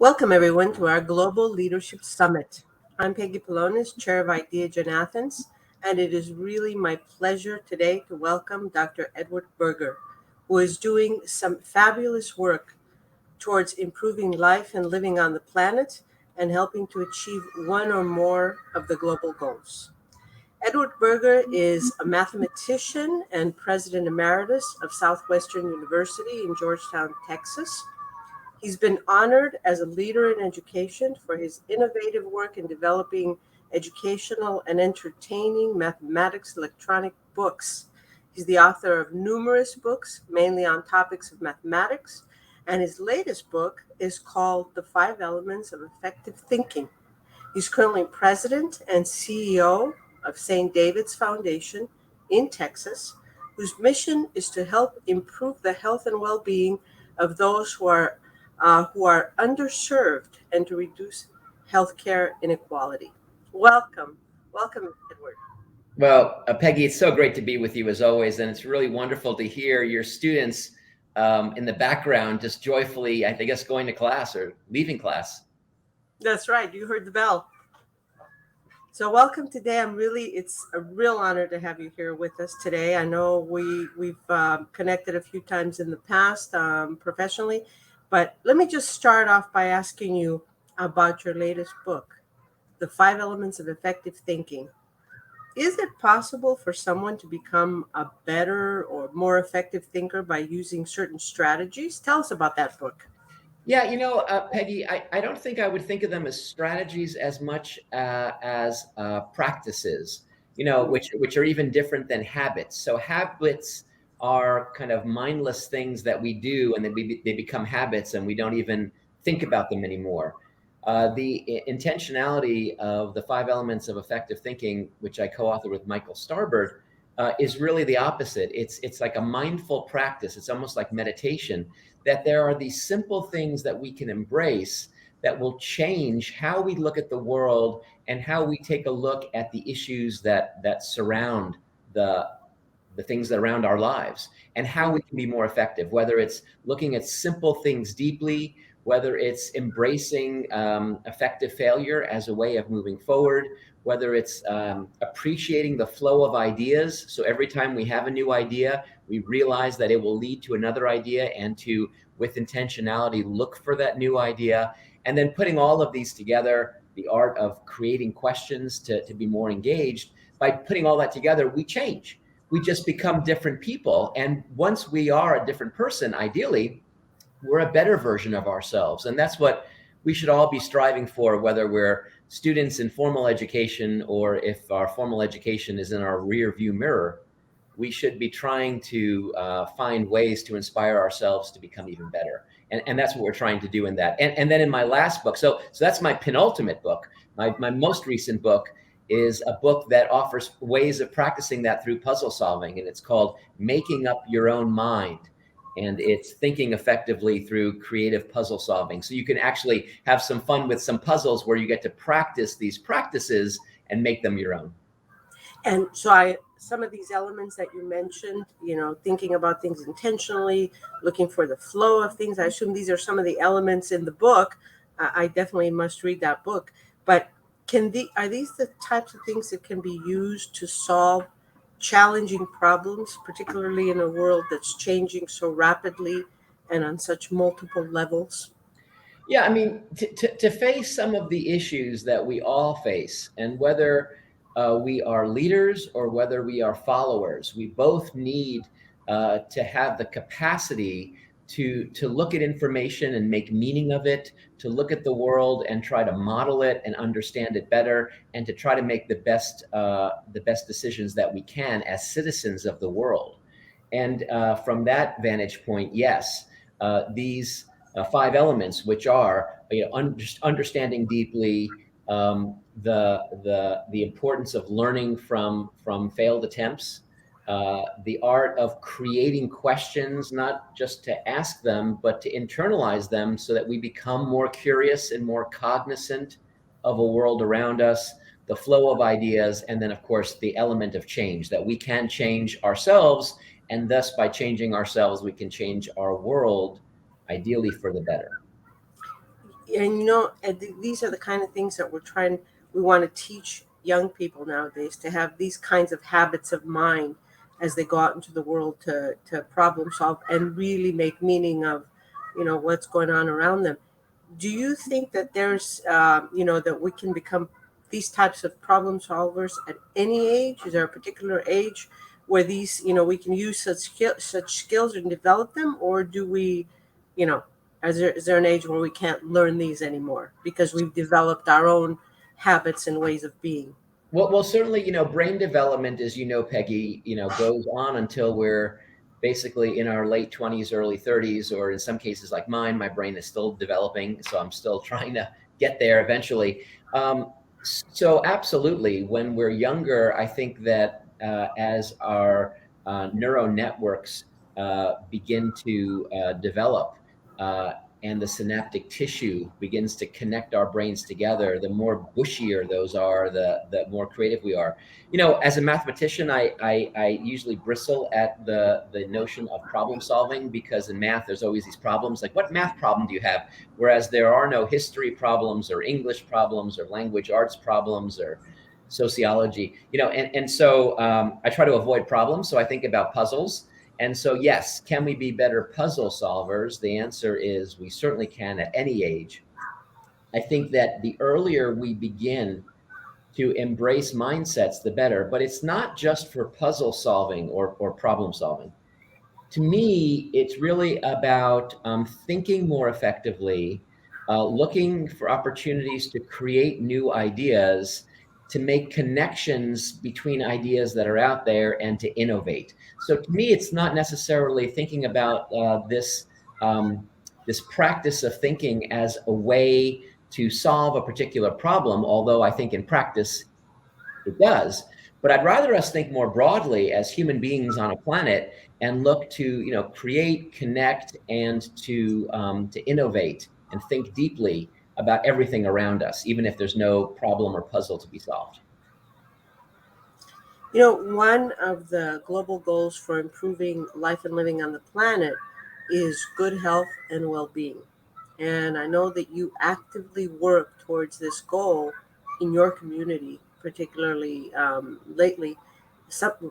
Welcome, everyone, to our Global Leadership Summit. I'm Peggy Polonis, Chair of IdeaGen Athens, and it is really my pleasure today to welcome Dr. Edward Berger, who is doing some fabulous work towards improving life and living on the planet and helping to achieve one or more of the global goals. Edward Berger is a mathematician and president emeritus of Southwestern University in Georgetown, Texas. He's been honored as a leader in education for his innovative work in developing educational and entertaining mathematics electronic books. He's the author of numerous books, mainly on topics of mathematics, and his latest book is called The Five Elements of Effective Thinking. He's currently president and CEO of St. David's Foundation in Texas, whose mission is to help improve the health and well-being of those who are underserved and to reduce healthcare inequality. Welcome, welcome, Edward. Well, Peggy, it's so great to be with you as always, and it's really wonderful to hear your students in the background just joyfully, I guess, going to class or leaving class. That's right, you heard the bell. So welcome today. It's a real honor to have you here with us today. I know we've connected a few times in the past professionally, but let me just start off by asking you about your latest book, The Five Elements of Effective Thinking. Is it possible for someone to become a better or more effective thinker by using certain strategies? Tell us about that book. Yeah, Peggy, I don't think I would think of them as strategies as much as practices, which are even different than habits. So habits are kind of mindless things that we do, and then they become habits, and we don't even think about them anymore. The intentionality of the five elements of effective thinking, which I co-authored with Michael Starbird, is really the opposite. It's like a mindful practice. It's almost like meditation, that there are these simple things that we can embrace that will change how we look at the world and how we take a look at the issues that surround the things that surround our lives, and how we can be more effective, whether it's looking at simple things deeply, whether it's embracing effective failure as a way of moving forward, whether it's appreciating the flow of ideas. So every time we have a new idea, we realize that it will lead to another idea, and to, with intentionality, look for that new idea. And then putting all of these together, the art of creating questions to be more engaged. By putting all that together, we change. We just become different people. And once we are a different person, ideally, we're a better version of ourselves. And that's what we should all be striving for, whether we're students in formal education or if our formal education is in our rear view mirror. We should be trying to find ways to inspire ourselves to become even better. And that's what we're trying to do in that. And then in my last book, so that's my penultimate book. My most recent book is a book that offers ways of practicing that through puzzle solving. And it's called Making Up Your Own Mind. And it's thinking effectively through creative puzzle solving. So you can actually have some fun with some puzzles where you get to practice these practices and make them your own. And so some of these elements that you mentioned, thinking about things intentionally, looking for the flow of things, I assume these are some of the elements in the book. I definitely must read that book. But are these the types of things that can be used to solve challenging problems, particularly in a world that's changing so rapidly and on such multiple levels? Yeah, I mean, to face some of the issues that we all face, and whether we are leaders or whether we are followers, we both need to have the capacity to look at information and make meaning of it, to look at the world and try to model it and understand it better, and to try to make the best decisions that we can as citizens of the world. And from that vantage point, yes, these five elements, which are understanding deeply the importance of learning from failed attempts, the art of creating questions, not just to ask them, but to internalize them so that we become more curious and more cognizant of a world around us, the flow of ideas, and then, of course, the element of change, that we can change ourselves, and thus by changing ourselves, we can change our world, ideally for the better. and these are the kind of things that we want to teach young people nowadays, to have these kinds of habits of mind as they go out into the world to problem solve and really make meaning of what's going on around them. Do you think that there's that we can become these types of problem solvers at any age? Is there a particular age where these we can use such skills and develop them, or do we you know is there an age where we can't learn these anymore because we've developed our own habits and ways of being? Well, certainly, brain development, as you know, Peggy, goes on until we're basically in our late 20s, early 30s, or in some cases like mine, my brain is still developing. So I'm still trying to get there eventually. So absolutely, when we're younger, I think that as our neural networks begin to develop, and the synaptic tissue begins to connect our brains together, the more bushier those are, the more creative we are. As a mathematician, I usually bristle at the notion of problem solving, because in math, there's always these problems like, what math problem do you have? Whereas there are no history problems or English problems or language arts problems or sociology, and so I try to avoid problems. So I think about puzzles. And so, yes, can we be better puzzle solvers? The answer is we certainly can at any age. I think that the earlier we begin to embrace mindsets, the better. But it's not just for puzzle solving or problem solving. To me, it's really about thinking more effectively, looking for opportunities to create new ideas, to make connections between ideas that are out there, and to innovate. So to me, it's not necessarily thinking about this practice of thinking as a way to solve a particular problem, although I think in practice it does. But I'd rather us think more broadly as human beings on a planet and look to, create, connect, and to innovate and think deeply about everything around us, even if there's no problem or puzzle to be solved. One of the global goals for improving life and living on the planet is good health and well-being. And I know that you actively work towards this goal in your community, particularly lately,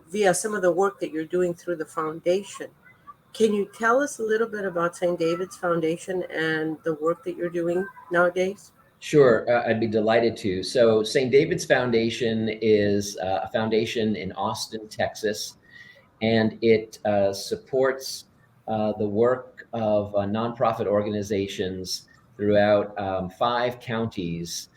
via some of the work that you're doing through the foundation. Can you tell us a little bit about St. David's Foundation and the work that you're doing nowadays? Sure, I'd be delighted to. So, St. David's Foundation is a foundation in Austin, Texas, and it supports the work of nonprofit organizations throughout 5 counties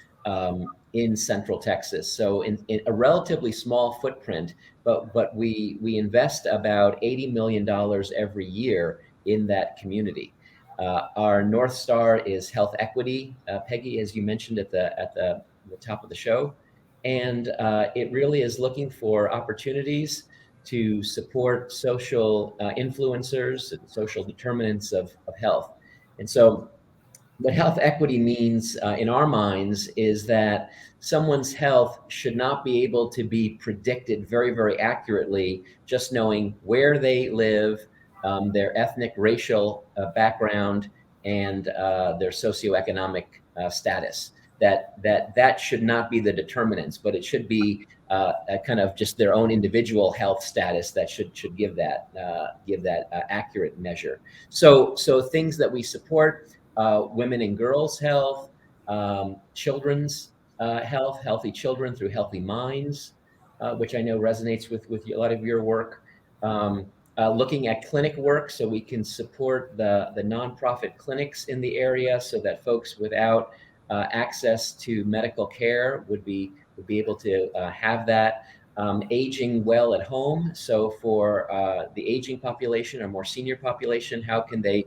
in Central Texas. So, in a relatively small footprint, but we invest about $80 million every year in that community. Our North Star is health equity, Peggy, as you mentioned at the top of the show, and it really is looking for opportunities to support social influencers and social determinants of health. And so, what health equity means in our minds is that someone's health should not be able to be predicted very, very accurately, just knowing where they live, their ethnic, racial background, and their socioeconomic status. That should not be the determinants, but it should be a kind of just their own individual health status that should give that accurate measure. So things that we support: women and girls' health, children's health, healthy children through healthy minds, which I know resonates with a lot of your work. Looking at clinic work, so we can support the nonprofit clinics in the area, so that folks without access to medical care would be able to have that. Aging well at home, so for the aging population or more senior population, how can they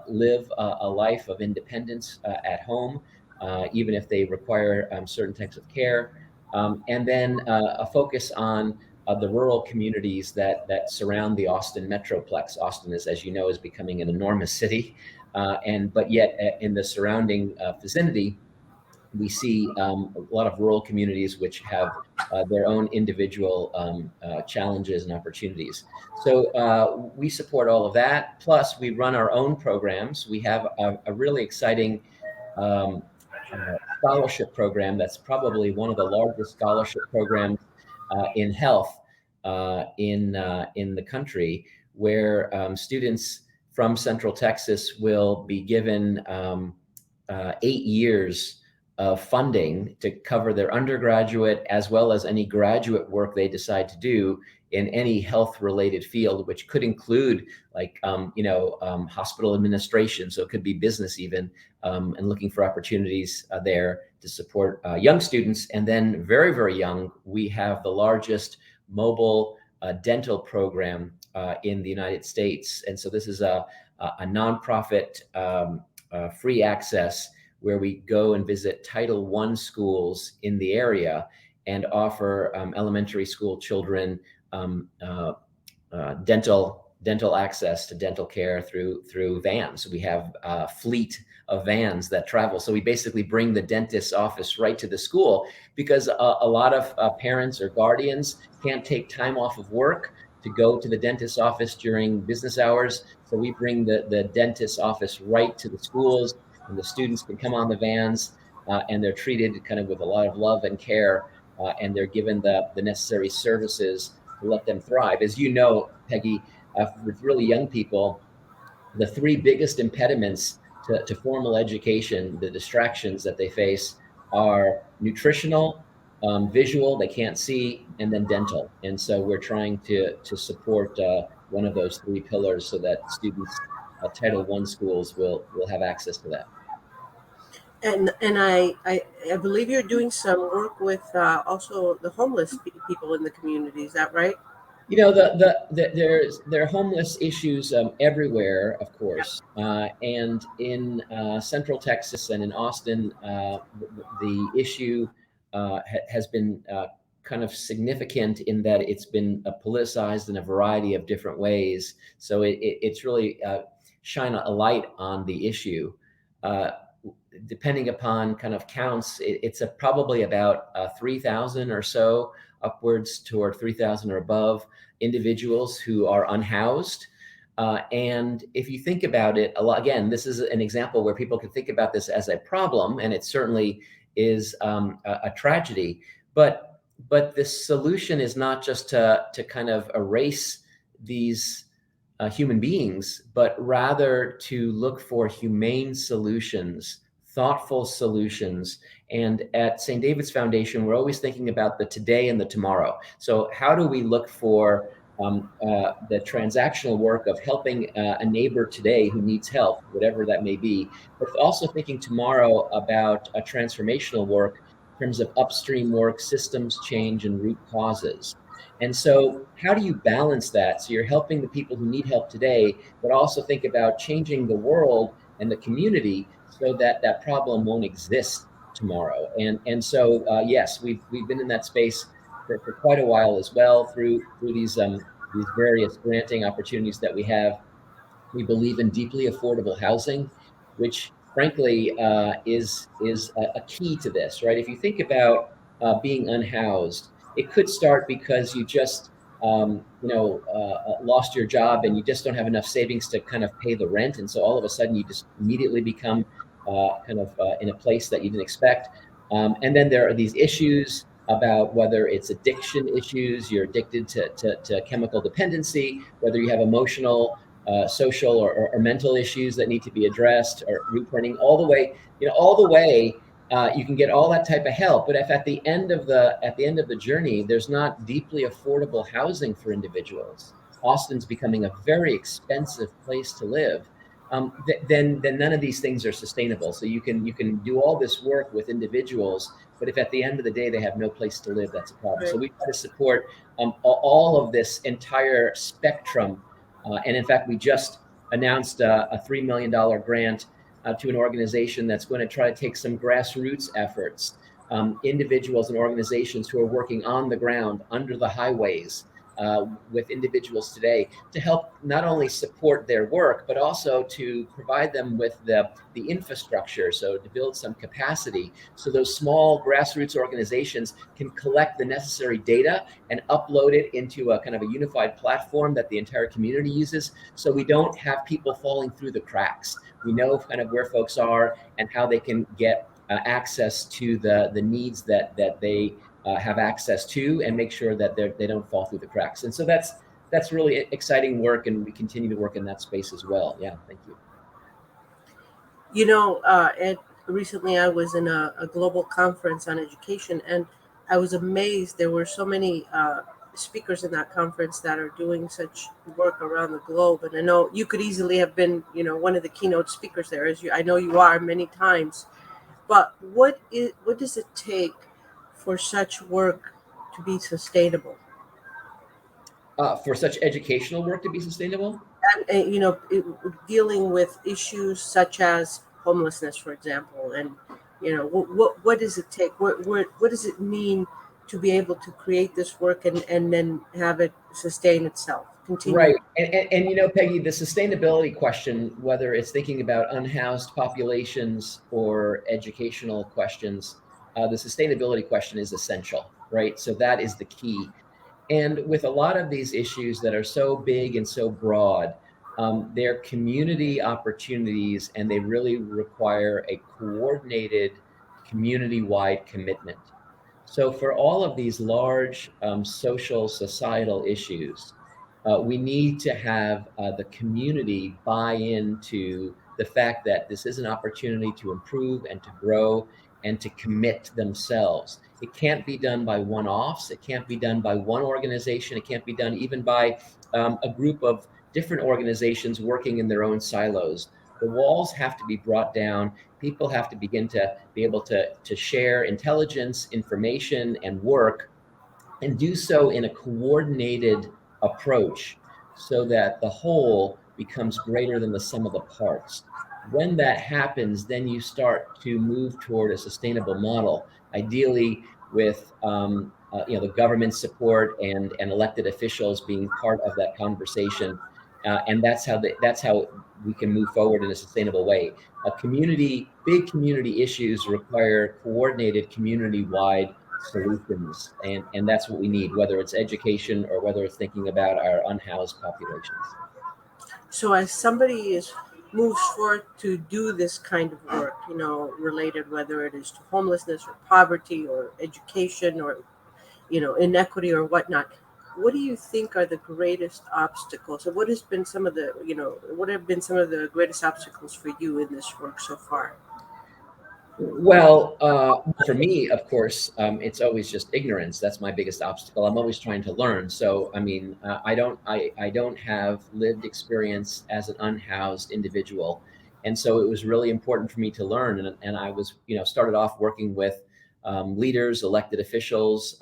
live a life of independence at home, even if they require certain types of care. And then a focus on the rural communities that surround the Austin Metroplex. Austin is, as you know, is becoming an enormous city, but yet in the surrounding vicinity, we see a lot of rural communities which have their own individual challenges and opportunities. So we support all of that. Plus, we run our own programs. We have a really exciting um, scholarship program that's probably one of the largest scholarship programs in health in the country, where students from Central Texas will be given 8 years of funding to cover their undergraduate as well as any graduate work they decide to do in any health related field, which could include like hospital administration. So it could be business even, and looking for opportunities there to support young students. And then very, very young, we have the largest mobile dental program in the United States. And so this is a nonprofit free access where we go and visit Title I schools in the area and offer elementary school children dental access to dental care through vans. We have a fleet of vans that travel. So we basically bring the dentist's office right to the school, because a lot of parents or guardians can't take time off of work to go to the dentist's office during business hours. So we bring the dentist's office right to the schools, and the students can come on the vans, and they're treated kind of with a lot of love and care, and they're given the necessary services to let them thrive. As you know, Peggy, with really young people, the three biggest impediments to formal education, the distractions that they face, are nutritional, visual, they can't see, and then dental. And so we're trying to support one of those three pillars so that students at Title I schools will have access to that. And I believe you're doing some work with also the homeless people in the community. Is that right? You know, there are homeless issues everywhere, of course, and in Central Texas and in Austin, the issue has been kind of significant in that it's been politicized in a variety of different ways. So it's really shine a light on the issue. Depending upon kind of counts, it's probably about 3,000 or so, upwards toward 3,000 or above individuals who are unhoused. And if you think about it, again, this is an example where people can think about this as a problem, and it certainly is a tragedy. But the solution is not just to kind of erase these human beings, but rather to look for humane solutions, thoughtful solutions. And at St. David's Foundation, we're always thinking about the today and the tomorrow. So how do we look for the transactional work of helping a neighbor today who needs help, whatever that may be, but also thinking tomorrow about a transformational work in terms of upstream work, systems change, and root causes. And so how do you balance that? So you're helping the people who need help today, but also think about changing the world and the community so that that problem won't exist tomorrow. And so yes, we've been in that space for quite a while as well through these various granting opportunities that we have. We believe in deeply affordable housing, which frankly is a key to this, right? If you think about being unhoused, it could start because you just lost your job and you just don't have enough savings to kind of pay the rent, and so all of a sudden you just immediately become in a place that you didn't expect. And then there are these issues about whether it's addiction issues, you're addicted to chemical dependency, whether you have emotional, social, or mental issues that need to be addressed, or returning all the way, you can get all that type of help. But if at the end of the journey, there's not deeply affordable housing for individuals, Austin's becoming a very expensive place to live. Then none of these things are sustainable. So you can do all this work with individuals, but if at the end of the day they have no place to live, that's a problem. Right. So we try to support all of this entire spectrum. And in fact, we just announced a $3 million grant to an organization that's going to try to take some grassroots efforts, individuals and organizations who are working on the ground under the highways, with individuals today to help not only support their work, but also to provide them with the infrastructure. So to build some capacity so those small grassroots organizations can collect the necessary data and upload it into a kind of a unified platform that the entire community uses. So we don't have people falling through the cracks. We know kind of where folks are and how they can get access to the needs that they have access to, and make sure that they don't fall through the cracks. And so that's really exciting work, and we continue to work in that space as well. Yeah, thank you. You know, Ed, recently I was in a global conference on education, and I was amazed. There were so many speakers in that conference that are doing such work around the globe. And I know you could easily have been, one of the keynote speakers there, as I know you are many times. But what does it take for such work to be sustainable? For such educational work to be sustainable? And dealing with issues such as homelessness, for example, and what does it take? What does it mean to be able to create this work and then have it sustain itself, continue? Right. And Peggy, the sustainability question, whether it's thinking about unhoused populations or educational questions, the sustainability question is essential, right? So that is the key. And with a lot of these issues that are so big and so broad, they're community opportunities, and they really require a coordinated community-wide commitment. So for all of these large social, societal issues, we need to have the community buy into the fact that this is an opportunity to improve and to grow and to commit themselves. It can't be done by one-offs. It can't be done by one organization. It can't be done even by a group of different organizations working in their own silos. The walls have to be brought down. People have to begin to be able to share intelligence, information, and work, and do so in a coordinated approach so that the whole becomes greater than the sum of the parts. When that happens, then you start to move toward a sustainable model, ideally with the government support and elected officials being part of that conversation. And that's how we can move forward in a sustainable way. Big community issues require coordinated community-wide solutions, and that's what we need, whether it's education or whether it's thinking about our unhoused populations. So as somebody is moves forth to do this kind of work, related, whether it is to homelessness or poverty or education or inequity or whatnot, what do you think are the greatest obstacles, and what have been some of the greatest obstacles for you in this work so far? Well, for me, of course, it's always just ignorance. That's my biggest obstacle. I'm always trying to learn. So, I mean, I don't have lived experience as an unhoused individual, and so it was really important for me to learn. And I was, started off working with leaders, elected officials,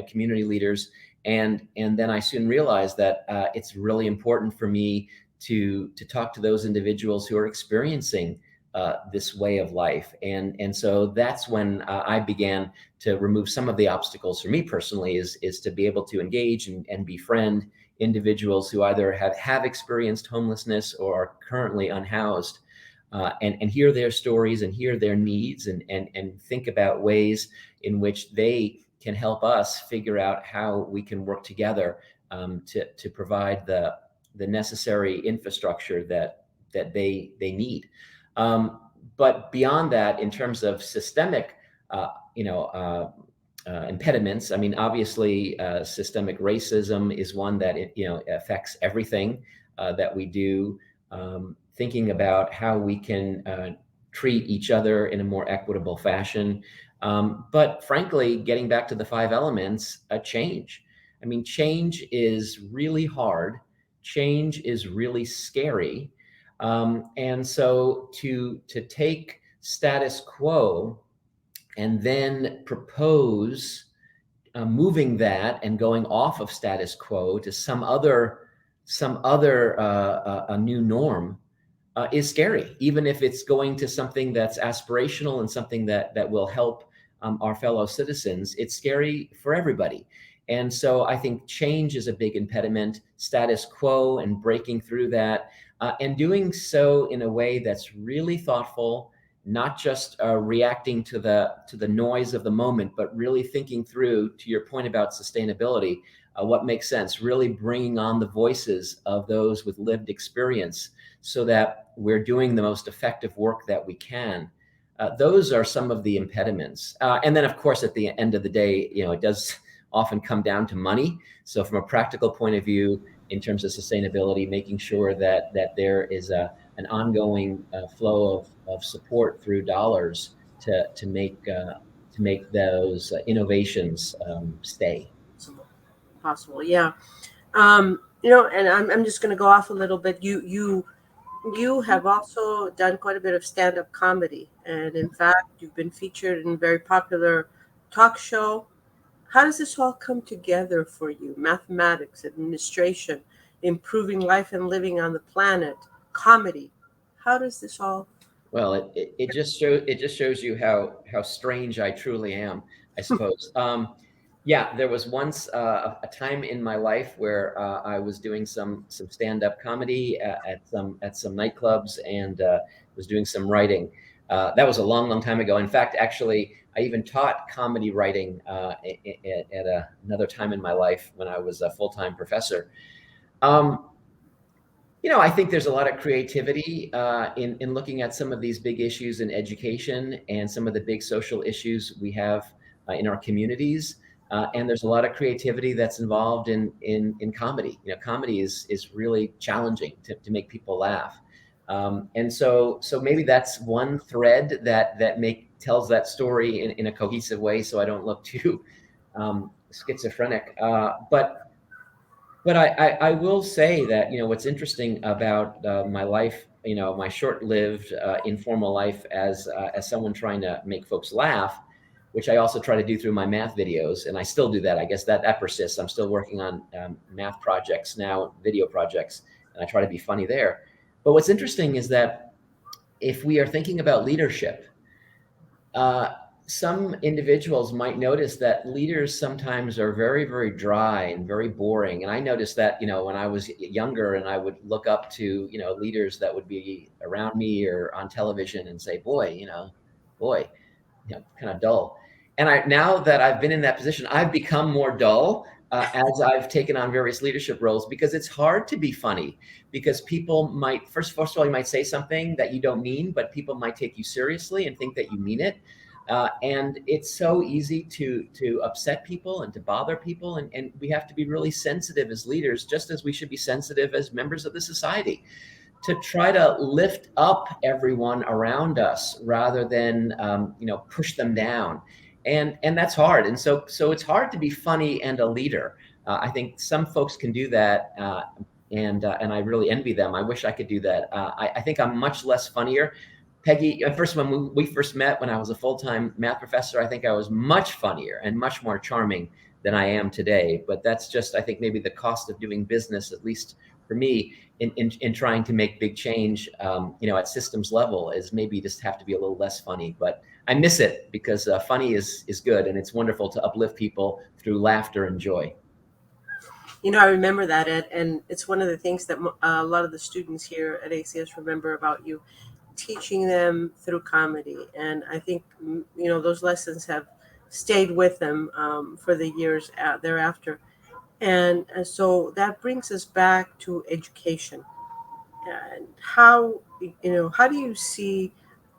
community leaders, and then I soon realized that it's really important for me to talk to those individuals who are experiencing this way of life. And so that's when I began to remove some of the obstacles for me personally, is to be able to engage and befriend individuals who either have experienced homelessness or are currently unhoused, and hear their stories and hear their needs, and think about ways in which they can help us figure out how we can work together to provide the necessary infrastructure that they need. But beyond that, in terms of systemic, impediments, I mean, obviously, systemic racism is one that affects everything that we do. Thinking about how we can treat each other in a more equitable fashion. But frankly, getting back to the five elements, change. I mean, change is really hard. Change is really scary. And so to take status quo and then propose moving that and going off of status quo to some other a new norm is scary, even if it's going to something that's aspirational and something that will help our fellow citizens. It's scary for everybody. And so I think change is a big impediment, status quo and breaking through that, and doing so in a way that's really thoughtful, not just reacting to the noise of the moment, but really thinking through, to your point about sustainability, what makes sense, really bringing on the voices of those with lived experience so that we're doing the most effective work that we can. Those are some of the impediments. And then, of course, at the end of the day, it does often come down to money. So from a practical point of view, in terms of sustainability, making sure that there is an ongoing flow of support through dollars to make those innovations stay. Possible, yeah. And I'm just going to go off a little bit. You have also done quite a bit of stand-up comedy, and in fact, you've been featured in a very popular talk show. How does this all come together for you? Mathematics, administration, improving life and living on the planet, comedy. How does this all? Well, it just shows you how strange I truly am, I suppose. Yeah, there was once a time in my life where I was doing some stand-up comedy at some nightclubs and was doing some writing. That was a long, long time ago. In fact, actually, I even taught comedy writing at another time in my life when I was a full-time professor. Um, I think there's a lot of creativity in looking at some of these big issues in education and some of the big social issues we have in our communities. And there's a lot of creativity that's involved in comedy. Comedy is really challenging to make people laugh. And so maybe that's one thread that tells that story in a cohesive way, so I don't look too schizophrenic. But I will say that, what's interesting about my life, my short-lived informal life as someone trying to make folks laugh, which I also try to do through my math videos, and I still do that. I guess that persists. I'm still working on math projects now, video projects, and I try to be funny there. But what's interesting is that if we are thinking about leadership, uh, some individuals might notice that leaders sometimes are very, very dry and very boring. And I noticed that, when I was younger and I would look up to, leaders that would be around me or on television and say, boy, kind of dull. And now that I've been in that position, I've become more dull as I've taken on various leadership roles, because it's hard to be funny, because people might, first of all, you might say something that you don't mean, but people might take you seriously and think that you mean it. And it's so easy to upset people and to bother people. And we have to be really sensitive as leaders, just as we should be sensitive as members of the society, to try to lift up everyone around us rather than push them down. And that's hard. And so it's hard to be funny and a leader. I think some folks can do that. And I really envy them. I wish I could do that. I think I'm much less funnier. Peggy, first, when we first met, when I was a full-time math professor, I think I was much funnier and much more charming than I am today. But that's just, I think, maybe the cost of doing business, at least for me, in trying to make big change, at systems level, is maybe just have to be a little less funny. But I miss it, because funny is good, and it's wonderful to uplift people through laughter and joy. I remember that, Ed, and it's one of the things that a lot of the students here at ACS remember about you, teaching them through comedy. And I think, those lessons have stayed with them for the years thereafter. And so that brings us back to education. And how do you see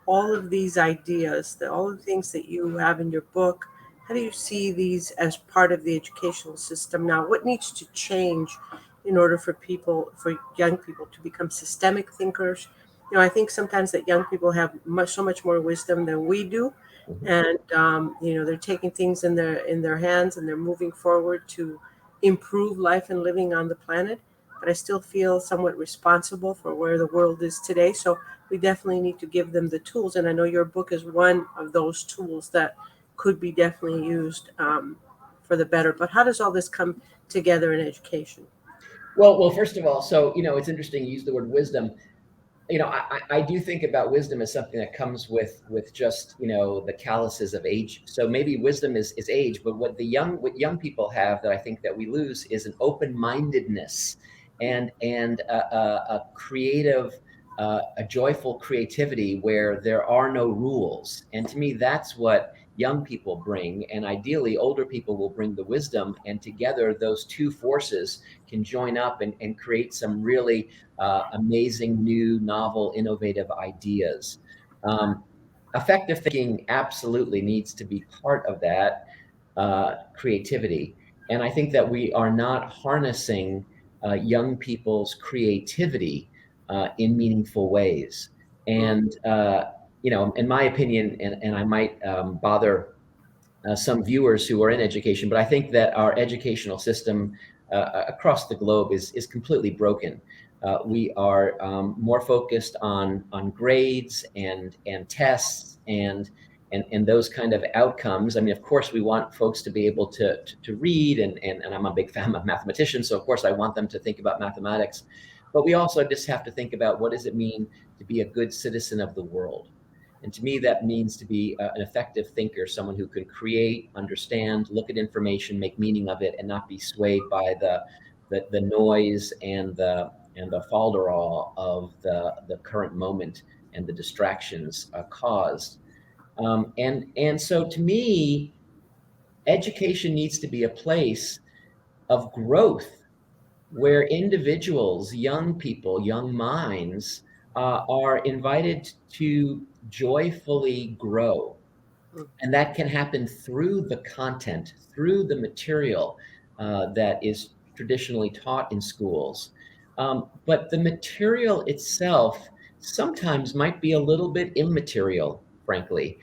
all of these ideas, all the things that you have in your book? How do you see these as part of the educational system now? What needs to change in order for young people to become systemic thinkers? I think sometimes that young people have so much more wisdom than we do, Mhm. and they're taking things in their hands, and they're moving forward to improve life and living on the planet. But I still feel somewhat responsible for where the world is today. So we definitely need to give them the tools. And I know your book is one of those tools that could be definitely used for the better. But how does all this come together in education? Well, first of all, so it's interesting you use the word wisdom. I do think about wisdom as something that comes with just, the calluses of age. So maybe wisdom is age, but what young people have that I think that we lose is an open-mindedness and a creative, a joyful creativity where there are no rules. And to me, that's what young people bring, and ideally older people will bring the wisdom, and together those two forces can join up and create some really amazing, new, novel, innovative ideas. Effective thinking absolutely needs to be part of that creativity. And I think that we are not harnessing young people's creativity in meaningful ways. And, in my opinion, and I might bother some viewers who are in education, but I think that our educational system across the globe is completely broken. We are more focused on grades and tests and those kind of outcomes. I mean, of course, we want folks to be able to read, and I'm a big fan of mathematicians, so of course I want them to think about mathematics. But we also just have to think about, what does it mean to be a good citizen of the world? And to me, that means to be an effective thinker, someone who can create, understand, look at information, make meaning of it, and not be swayed by the noise and the falderall of the current moment and the distractions caused. And so to me, education needs to be a place of growth where individuals, young people, young minds are invited to joyfully grow. And that can happen through the content, through the material that is traditionally taught in schools. But the material itself sometimes might be a little bit immaterial, frankly.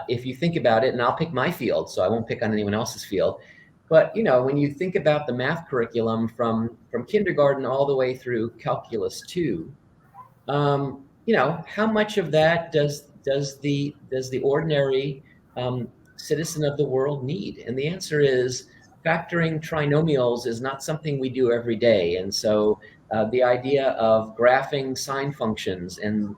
If you think about it, and I'll pick my field, so I won't pick on anyone else's field. But when you think about the math curriculum from kindergarten all the way through calculus 2, how much of that does the ordinary citizen of the world need? And the answer is, factoring trinomials is not something we do every day. And so the idea of graphing sine functions, and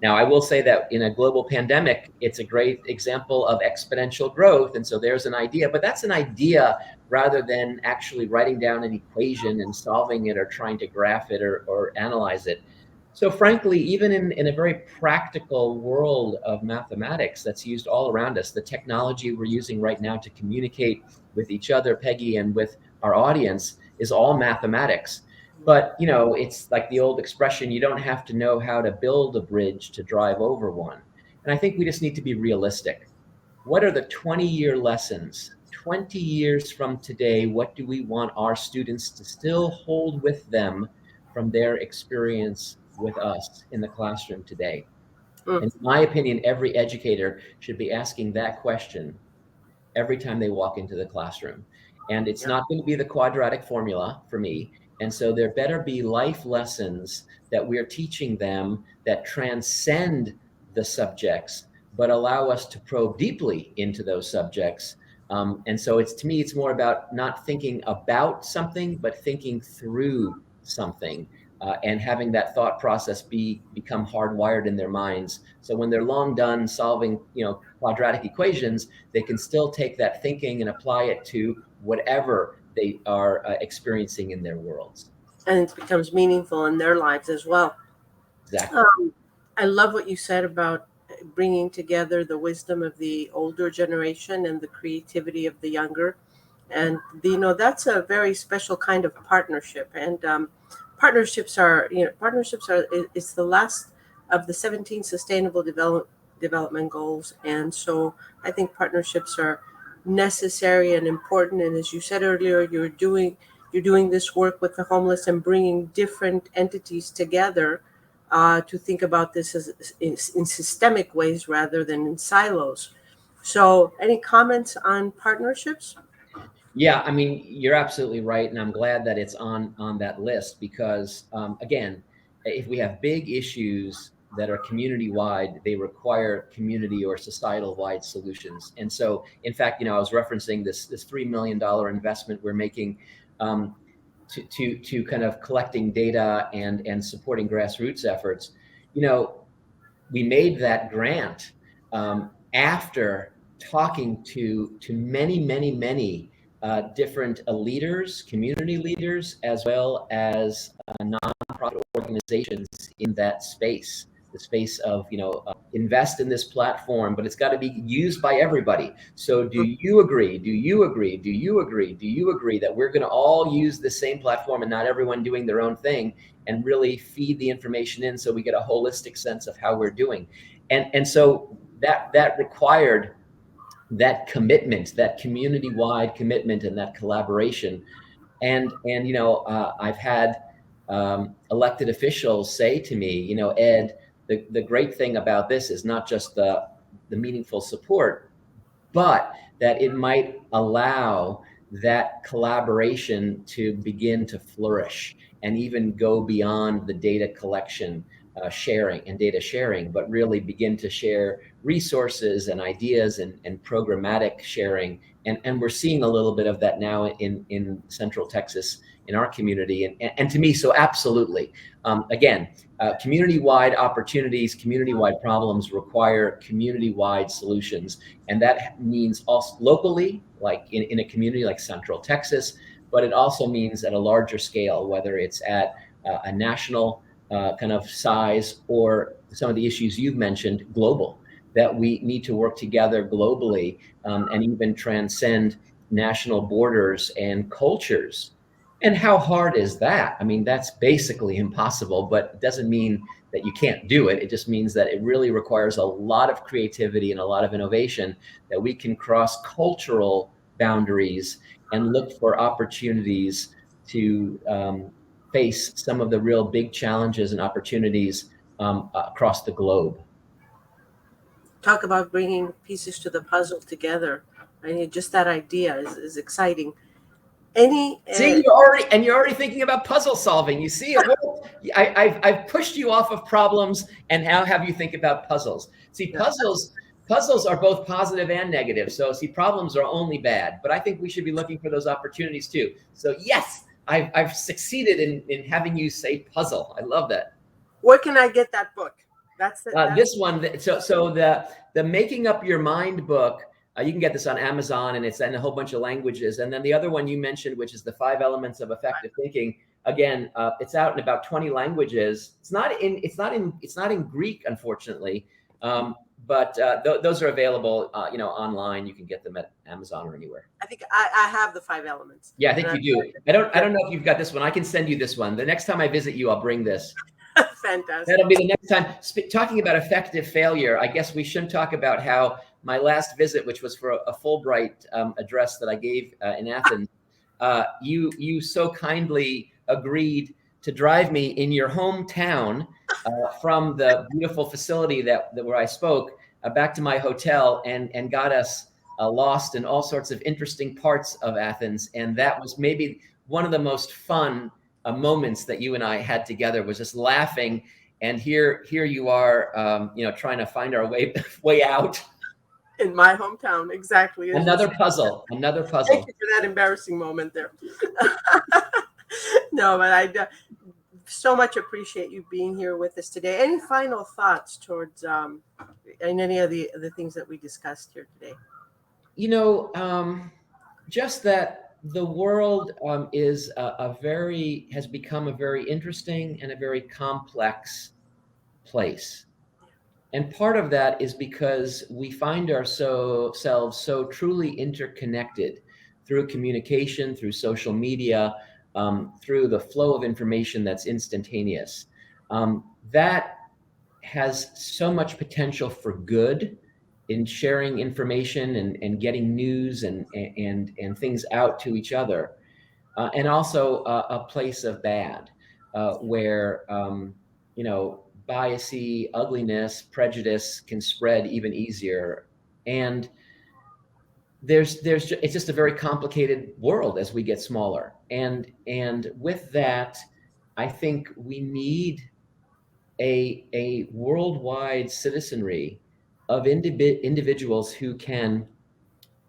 now I will say that in a global pandemic, it's a great example of exponential growth. And so there's an idea, but that's an idea rather than actually writing down an equation and solving it or trying to graph it or analyze it. So frankly, even in a very practical world of mathematics that's used all around us, the technology we're using right now to communicate with each other, Peggy, and with our audience is all mathematics. But, it's like the old expression, you don't have to know how to build a bridge to drive over one. And I think we just need to be realistic. What are the 20-year lessons? 20 years from today, what do we want our students to still hold with them from their experience with us in the classroom today? Mm. In my opinion, every educator should be asking that question every time they walk into the classroom. And it's Yeah. not going to be the quadratic formula for me. And so there better be life lessons that we're teaching them that transcend the subjects, but allow us to probe deeply into those subjects. And so to me, it's more about not thinking about something, but thinking through something. And having that thought process become hardwired in their minds. So when they're long done solving, quadratic equations, they can still take that thinking and apply it to whatever they are experiencing in their worlds. And it becomes meaningful in their lives as well. Exactly. Um, I love what you said about bringing together the wisdom of the older generation and the creativity of the younger. And that's a very special kind of partnership. And it's the last of the 17 sustainable development goals. And so I think partnerships are necessary and important. And as you said earlier, you're doing this work with the homeless and bringing different entities together to think about this in systemic ways rather than in silos. So, any comments on partnerships? Yeah, I mean, you're absolutely right, and I'm glad that it's on that list because, again, if we have big issues that are community wide, they require community or societal wide solutions. And so, in fact, I was referencing this $3 million investment we're making to kind of collecting data and supporting grassroots efforts. you know, we made that grant after talking to many different leaders, community leaders, as well as nonprofit organizations in that space. The space of invest in this platform, but it's got to be used by everybody. So, do you agree? Do you agree? Do you agree? Do you agree that we're going to all use the same platform and not everyone doing their own thing, and really feed the information in so we get a holistic sense of how we're doing? And so that required that commitment, that community-wide commitment, and that collaboration. And I've had elected officials say to me, Ed, the great thing about this is not just the meaningful support, but that it might allow that collaboration to begin to flourish and even go beyond the data collection, sharing and data sharing, but really begin to share resources and ideas and programmatic sharing. And we're seeing a little bit of that now in Central Texas in our community. And to me, so absolutely. Again, community-wide opportunities, community-wide problems require community-wide solutions. And that means also locally, like in a community like Central Texas, but it also means at a larger scale, whether it's at a national kind of size, or some of the issues you've mentioned, global, that we need to work together globally, and even transcend national borders and cultures. And how hard is that? I mean, that's basically impossible, but it doesn't mean that you can't do it. It just means that it really requires a lot of creativity and a lot of innovation, that we can cross cultural boundaries and look for opportunities to face some of the real big challenges and opportunities across the globe. Talk about bringing pieces to the puzzle together. I mean, just that idea is exciting. See, you're already thinking about puzzle solving. You see, I've pushed you off of problems, and now have you think about puzzles. See, puzzles are both positive and negative. So, see, problems are only bad, but I think we should be looking for those opportunities too. So, yes, I've succeeded in having you say puzzle. I love that. Where can I get that book? This one. So the Making Up Your Mind book. You can get this on Amazon, and it's in a whole bunch of languages. And then the other one you mentioned, which is the 5 Elements of Effective Thinking. Again, it's out in about 20 languages. It's not in Greek, unfortunately, but those are available, online. You can get them at Amazon or anywhere. I think I have the 5 Elements. Yeah, I think you do. I don't know if you've got this one. I can send you this one. The next time I visit you, I'll bring this. Fantastic. That'll be the next time. Talking about effective failure, I guess we shouldn't talk about how my last visit, which was for a Fulbright address that I gave in Athens, you so kindly agreed to drive me in your hometown from the beautiful facility that where I spoke back to my hotel, and got us lost in all sorts of interesting parts of Athens. And that was maybe one of the most fun moments that you and I had together, was just laughing. And here you are, trying to find our way out. In my hometown, exactly. Another puzzle. Thank you for that embarrassing moment there. No, but I so much appreciate you being here with us today. Any final thoughts towards in any of the things that we discussed here today? Just that the world has become a very interesting and a very complex place. And part of that is because we find ourselves so truly interconnected through communication, through social media, through the flow of information that's instantaneous. That has so much potential for good in sharing information and getting news and things out to each other, and also a place of bad, where biasy, ugliness, prejudice can spread even easier. And it's just a very complicated world as we get smaller. And with that, I think we need a worldwide citizenry of individuals who can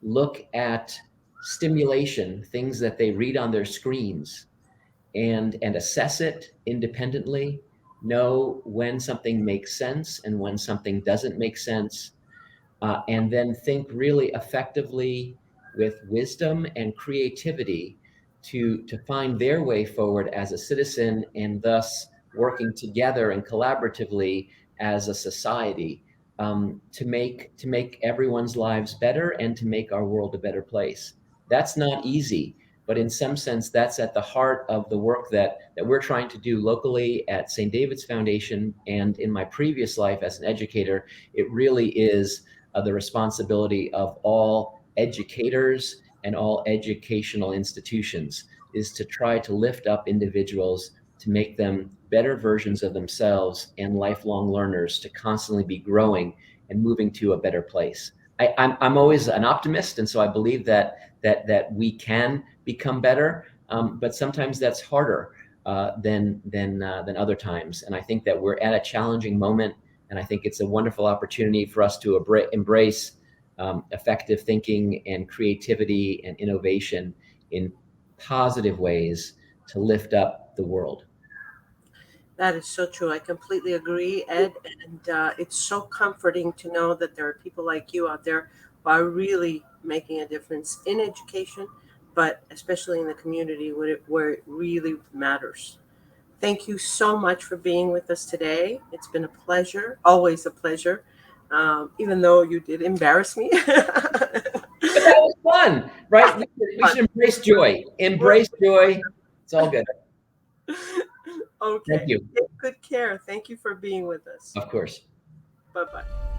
look at stimulation, things that they read on their screens, and assess it independently, know when something makes sense and when something doesn't make sense, and then think really effectively with wisdom and creativity to find their way forward as a citizen, and thus working together and collaboratively as a society, to make everyone's lives better and to make our world a better place. That's not easy, but in some sense, that's at the heart of the work that we're trying to do locally at St. David's Foundation. And in my previous life as an educator, it really is the responsibility of all educators and all educational institutions, is to try to lift up individuals, to make them better versions of themselves and lifelong learners, to constantly be growing and moving to a better place. I'm always an optimist, and so I believe that we can become better, but sometimes that's harder than other times. And I think that we're at a challenging moment, and I think it's a wonderful opportunity for us to embrace effective thinking and creativity and innovation in positive ways to lift up the world. That is so true. I completely agree, Ed. And it's so comforting to know that there are people like you out there who are really making a difference in education, but especially in the community where it really matters. Thank you so much for being with us today. It's been a pleasure, always a pleasure, even though you did embarrass me. But that was fun, right? We should embrace joy. Embrace joy. It's all good. Okay. Thank you. Take good care. Thank you for being with us. Of course. Bye bye.